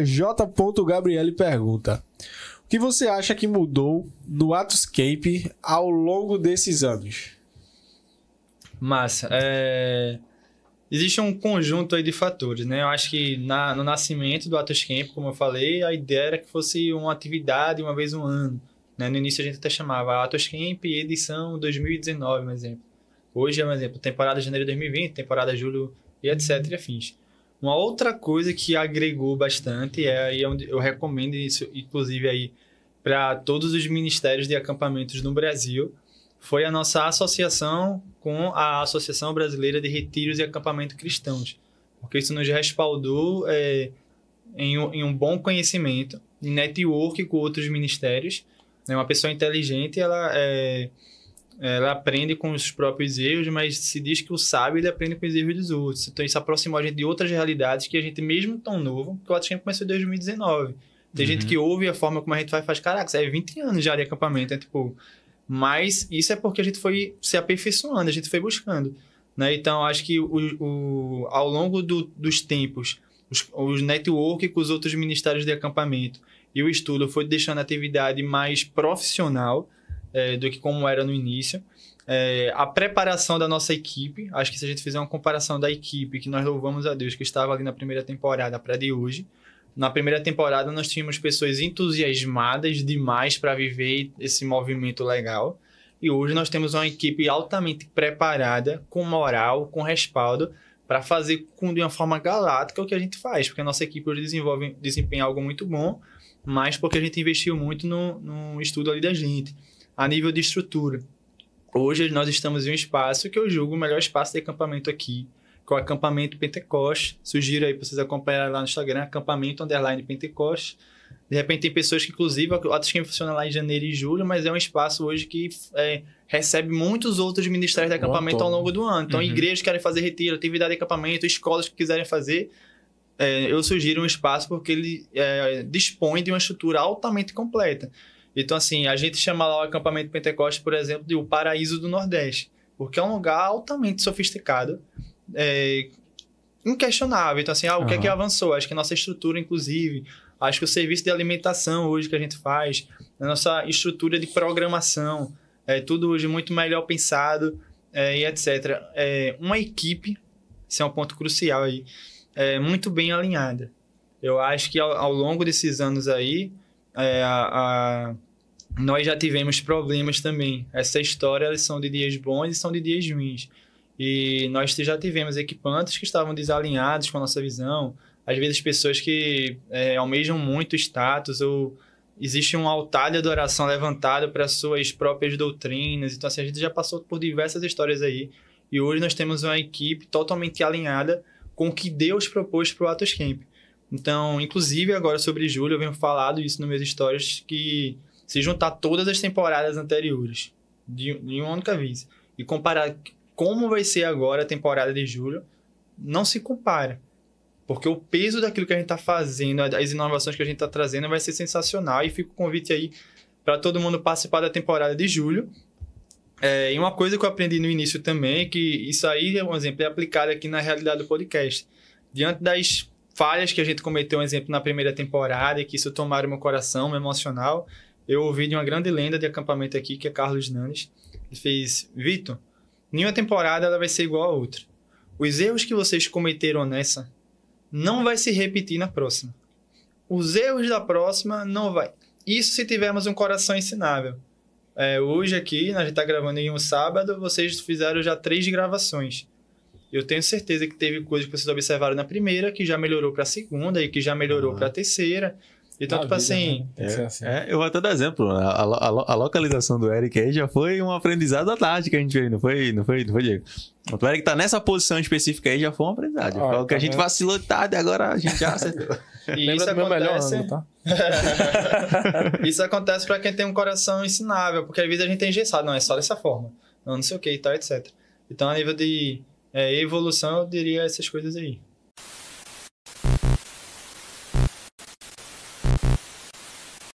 @j.gabriele pergunta: o que você acha que mudou no Atoscape ao longo desses anos? Massa. Existe um conjunto aí de fatores, né? Eu acho que no nascimento do Atoscamp, como eu falei, a ideia era que fosse uma atividade uma vez no ano, né? No início a gente até chamava Atoscamp edição 2019, por exemplo. Hoje é um exemplo, temporada de janeiro de 2020, temporada de julho e etc. e afins. Uma outra coisa que agregou bastante, e onde eu recomendo isso, inclusive aí para todos os ministérios de acampamentos no Brasil, foi a nossa associação com a Associação Brasileira de Retiros e Acampamento Cristãos. Porque isso nos respaldou em um bom conhecimento, em network com outros ministérios. Uma pessoa inteligente, ela aprende com os próprios erros, mas se diz que o sábio ele aprende com os erros dos outros. Então isso aproximou a gente de outras realidades que a gente, mesmo tão novo, porque o Atoscamp começou em 2019. Tem gente que ouve a forma como a gente faz, caraca, 20 anos já de acampamento, Mas isso é porque a gente foi se aperfeiçoando, a gente foi buscando, né? Então, acho que ao longo dos tempos, os network com os outros ministérios de acampamento e o estudo foi deixando a atividade mais profissional do que como era no início. A preparação da nossa equipe, acho que se a gente fizer uma comparação da equipe, que nós louvamos a Deus, que estava ali na primeira temporada para a de hoje, na primeira temporada, nós tínhamos pessoas entusiasmadas demais para viver esse movimento legal. E hoje nós temos uma equipe altamente preparada, com moral, com respaldo, para fazer de uma forma galáctica o que a gente faz. Porque a nossa equipe hoje desempenha algo muito bom, mas porque a gente investiu muito no estudo ali da gente. A nível de estrutura, hoje nós estamos em um espaço que eu julgo o melhor espaço de acampamento aqui, que é o Acampamento Pentecoste. Sugiro aí para vocês acompanharem lá no Instagram, acampamento_Pentecoste. De repente tem pessoas que, inclusive, o Atoscamp funciona lá em janeiro e julho, mas é um espaço hoje que recebe muitos outros ministérios de acampamento ao longo do ano. Então, igrejas que querem fazer retiro, atividade de acampamento, escolas que quiserem fazer, eu sugiro um espaço porque ele dispõe de uma estrutura altamente completa. Então, assim, a gente chama lá o Acampamento Pentecoste, por exemplo, de o Paraíso do Nordeste, porque é um lugar altamente sofisticado, inquestionável. Então, assim, o que é que avançou? Acho que a nossa estrutura, inclusive, acho que o serviço de alimentação hoje que a gente faz, a nossa estrutura de programação, tudo hoje muito melhor pensado, e etc. Uma equipe, esse é um ponto crucial aí, muito bem alinhada. Eu acho que ao longo desses anos aí, nós já tivemos problemas também. Essa história, elas são de dias bons e são de dias ruins. E nós já tivemos equipantes que estavam desalinhados com a nossa visão. Às vezes, pessoas que almejam muito status, ou existe um altar de adoração levantado para suas próprias doutrinas. Então, assim, a gente já passou por diversas histórias aí. E hoje nós temos uma equipe totalmente alinhada com o que Deus propôs para o Atoscamp. Então, inclusive, agora sobre julho, eu venho falado isso nos meus stories, que se juntar todas as temporadas anteriores de uma única vez e comparar como vai ser agora a temporada de julho, não se compara. Porque o peso daquilo que a gente está fazendo, as inovações que a gente está trazendo vai ser sensacional. E fica o convite aí para todo mundo participar da temporada de julho. E uma coisa que eu aprendi no início também, que isso aí, um exemplo, é aplicado aqui na realidade do podcast. Diante das falhas que a gente cometeu, um exemplo, na primeira temporada, e que isso tomaram meu coração, meu emocional, eu ouvi de uma grande lenda de acampamento aqui, que é Carlos Nanes. Ele fez: Vitor, nenhuma temporada ela vai ser igual a outra. Os erros que vocês cometeram nessa não vai se repetir na próxima. Os erros da próxima não vai. Isso se tivermos um coração ensinável. Hoje aqui, a gente está gravando em um sábado, vocês fizeram já 3 gravações. Eu tenho certeza que teve coisas que vocês observaram na primeira, que já melhorou para a segunda e que já melhorou para a terceira. Então, tipo assim... eu vou até dar exemplo. A localização do Eric aí já foi um aprendizado à tarde que a gente fez, não foi, Diego? O Eric tá nessa posição específica aí, já foi um aprendizado. O que a gente vacilou tarde, agora a gente já acertou. E isso acontece... Ano, tá? Isso acontece para quem tem um coração ensinável, porque às vezes a gente é engessado. Não, é só dessa forma. Não sei o que e tal, etc. Então, a nível de evolução, eu diria essas coisas aí.